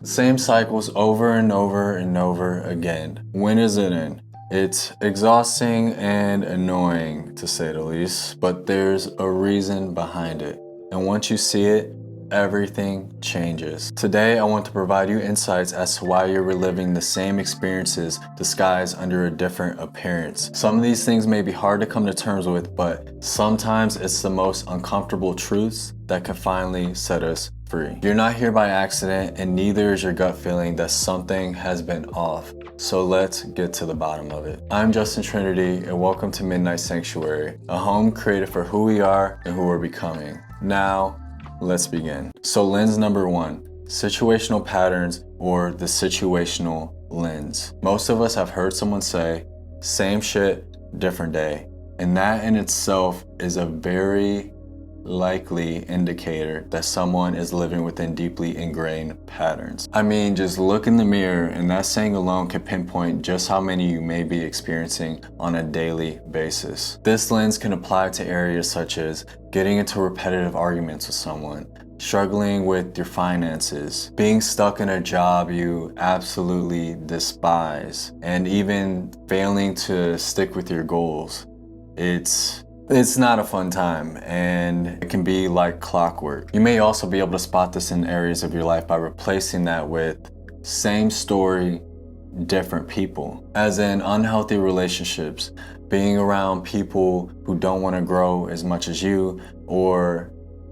Same cycles over and over and over again. When is it in? It's exhausting and annoying, to say the least, but there's a reason behind it. And once you see it, everything changes. Today, I want to provide you insights as to why you're reliving the same experiences disguised under a different appearance. Some of these things may be hard to come to terms with, but sometimes it's the most uncomfortable truths that can finally set us free. You're not here by accident, and neither is your gut feeling that something has been off. So let's get to the bottom of it. I'm Justin Trinity, and welcome to Midnight Sanctuary, a home created for who we are and who we're becoming. Now, let's begin. So lens number one, situational patterns, or the situational lens. Most of us have heard someone say, same shit, different day. And that in itself is a very likely indicator that someone is living within deeply ingrained patterns. I mean, just look in the mirror and that saying alone can pinpoint just how many you may be experiencing on a daily basis. This lens can apply to areas such as getting into repetitive arguments with someone, struggling with your finances, being stuck in a job you absolutely despise, and even failing to stick with your goals. It's not a fun time, and it can be like clockwork. You may also be able to spot this in areas of your life by replacing that with same story, different people. As in unhealthy relationships, being around people who don't want to grow as much as you, or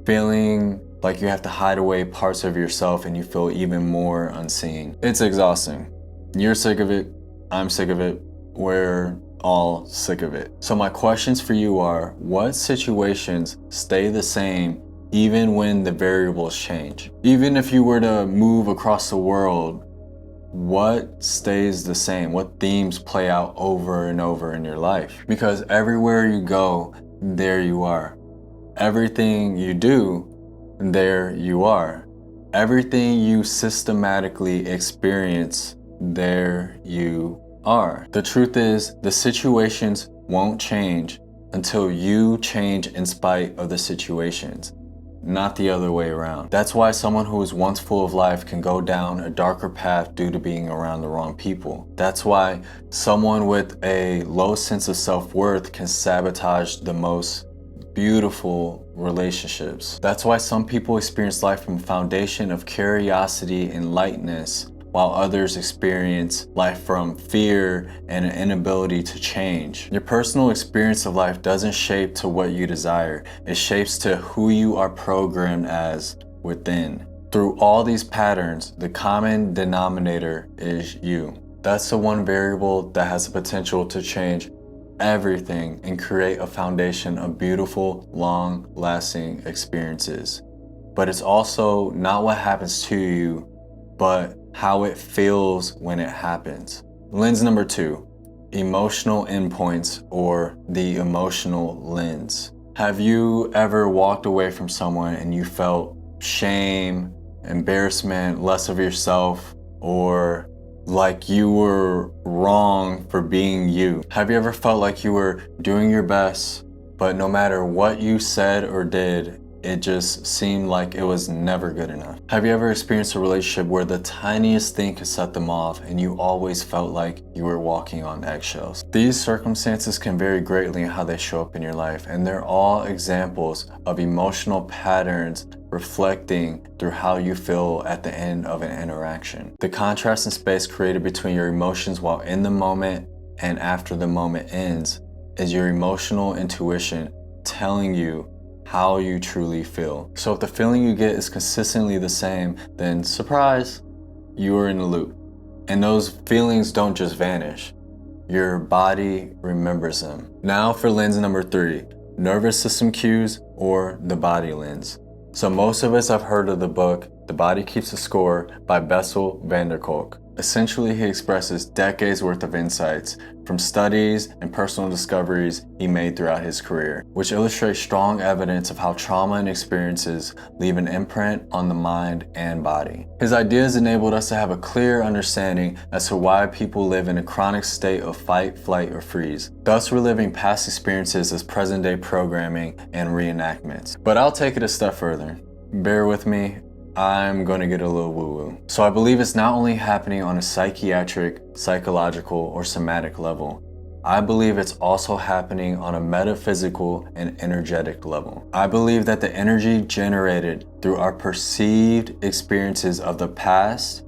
feeling like you have to hide away parts of yourself and you feel even more unseen. It's exhausting. You're sick of it, I'm sick of it, we're all sick of it. So my questions for you are, what situations stay the same even when the variables change? Even if you were to move across the world, what stays the same? What themes play out over and over in your life? Because everywhere you go, there you are. Everything you do, there you are. Everything you systematically experience, there you are. The truth is, the situations won't change until you change in spite of the situations, not the other way around. That's why someone who is once full of life can go down a darker path due to being around the wrong people. That's why someone with a low sense of self-worth can sabotage the most beautiful relationships. That's why some people experience life from a foundation of curiosity and lightness, while others experience life from fear and an inability to change. Your personal experience of life doesn't shape to what you desire. It shapes to who you are programmed as within. Through all these patterns, the common denominator is you. That's the one variable that has the potential to change everything and create a foundation of beautiful, long-lasting experiences. But it's also not what happens to you, but how it feels when it happens. Lens number two, emotional endpoints, or the emotional lens. Have you ever walked away from someone and you felt shame, embarrassment, less of yourself, or like you were wrong for being you? Have you ever felt like you were doing your best, but no matter what you said or did, it just seemed like it was never good enough? Have you ever experienced a relationship where the tiniest thing could set them off and you always felt like you were walking on eggshells? These circumstances can vary greatly in how they show up in your life, and they're all examples of emotional patterns reflecting through how you feel at the end of an interaction. The contrast in space created between your emotions while in the moment and after the moment ends is your emotional intuition telling you how you truly feel. So if the feeling you get is consistently the same, then surprise, you are in the loop. And those feelings don't just vanish. Your body remembers them. Now for lens number three, nervous system cues, or the body lens. So most of us have heard of the book, The Body Keeps a Score by Bessel van der Kolk. Essentially, he expresses decades worth of insights from studies and personal discoveries he made throughout his career, which illustrates strong evidence of how trauma and experiences leave an imprint on the mind and body. His ideas enabled us to have a clear understanding as to why people live in a chronic state of fight, flight, or freeze, thus reliving past experiences as present-day programming and reenactments. But I'll take it a step further. Bear with me, I'm gonna get a little woo-woo. So I believe it's not only happening on a psychiatric, psychological, or somatic level. I believe it's also happening on a metaphysical and energetic level. I believe that the energy generated through our perceived experiences of the past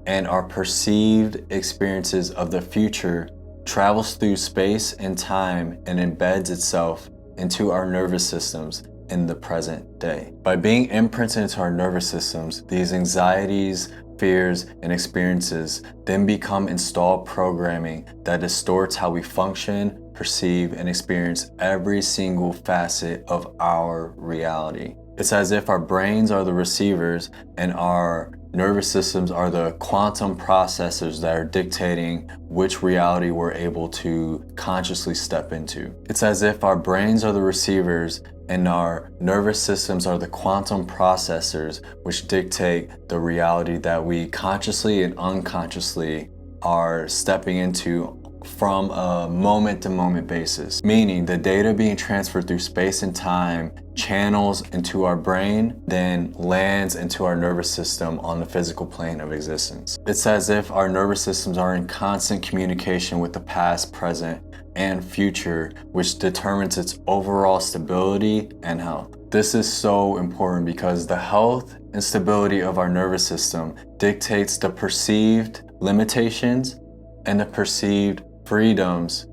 and our perceived experiences of the future travels through space and time and embeds itself into our nervous systems in the present day. By being imprinted into our nervous systems, these anxieties, fears, and experiences then become installed programming that distorts how we function, perceive, and experience every single facet of our reality. It's as if our brains are the receivers and our nervous systems are the quantum processors that are dictating which reality we're able to consciously step into. It's as if our brains are the receivers and our nervous systems are the quantum processors which dictate the reality that we consciously and unconsciously are stepping into from a moment-to-moment basis, meaning the data being transferred through space and time channels into our brain, then lands into our nervous system on the physical plane of existence. It's as if our nervous systems are in constant communication with the past, present, and future, which determines its overall stability and health. This is so important because the health and stability of our nervous system dictates the perceived limitations and the perceived freedoms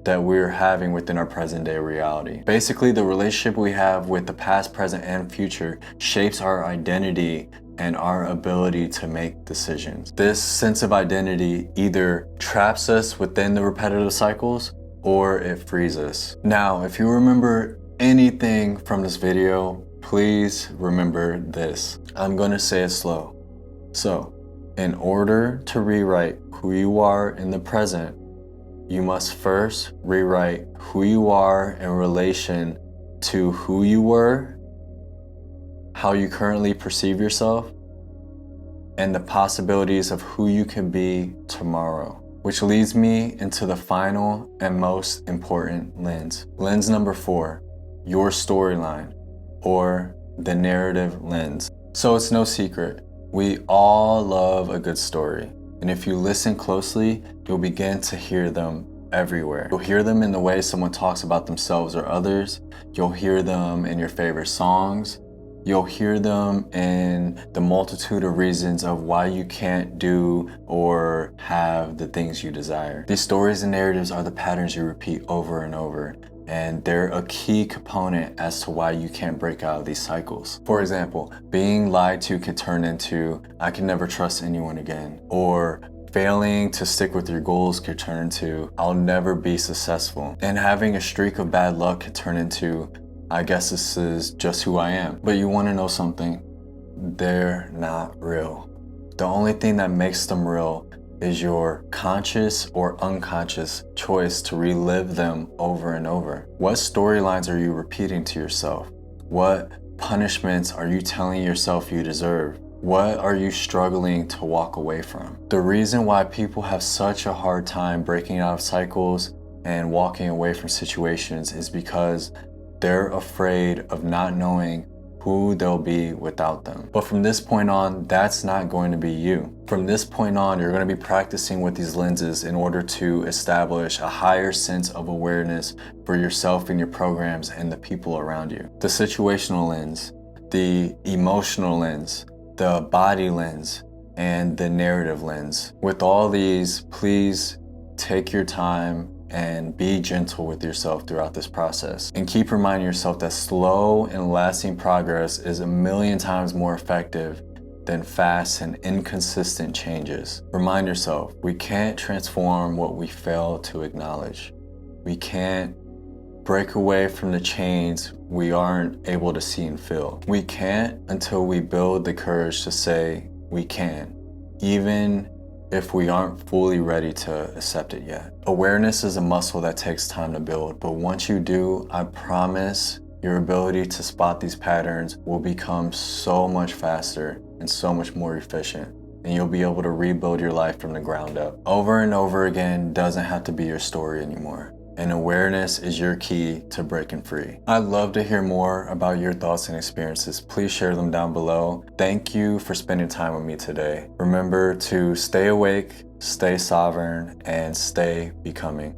that we're having within our present day reality. Basically, the relationship we have with the past, present, and future shapes our identity and our ability to make decisions. This sense of identity either traps us within the repetitive cycles or it frees us. Now, if you remember anything from this video, please remember this. I'm gonna say it slow. So, in order to rewrite who you are in the present, you must first rewrite who you are in relation to who you were, how you currently perceive yourself, and the possibilities of who you can be tomorrow. Which leads me into the final and most important lens. Lens number 4, your storyline, or the narrative lens. So it's no secret, we all love a good story. And if you listen closely, you'll begin to hear them everywhere. You'll hear them in the way someone talks about themselves or others. You'll hear them in your favorite songs. You'll hear them in the multitude of reasons of why you can't do or have the things you desire. These stories and narratives are the patterns you repeat over and over, and they're a key component as to why you can't break out of these cycles. For example, being lied to could turn into, I can never trust anyone again, or failing to stick with your goals could turn into, I'll never be successful. And having a streak of bad luck could turn into, I guess this is just who I am. But you want to know something? They're not real. The only thing that makes them real is your conscious or unconscious choice to relive them over and over. What storylines are you repeating to yourself? What punishments are you telling yourself you deserve? What are you struggling to walk away from? The reason why people have such a hard time breaking out of cycles and walking away from situations is because they're afraid of not knowing who they'll be without them. But from this point on, that's not going to be you. From this point on, you're going to be practicing with these lenses in order to establish a higher sense of awareness for yourself and your programs and the people around you. The situational lens, the emotional lens, the body lens, and the narrative lens. With all these, please take your time and be gentle with yourself throughout this process. And keep reminding yourself that slow and lasting progress is 1,000,000 times more effective than fast and inconsistent changes. Remind yourself, we can't transform what we fail to acknowledge. We can't break away from the chains we aren't able to see and feel. We can't until we build the courage to say we can, even if we aren't fully ready to accept it yet. Awareness is a muscle that takes time to build, but once you do, I promise your ability to spot these patterns will become so much faster and so much more efficient, and you'll be able to rebuild your life from the ground up. Over and over again doesn't have to be your story anymore. and awareness is your key to breaking free. I'd love to hear more about your thoughts and experiences. Please share them down below. Thank you for spending time with me today. Remember to stay awake, stay sovereign, and stay becoming.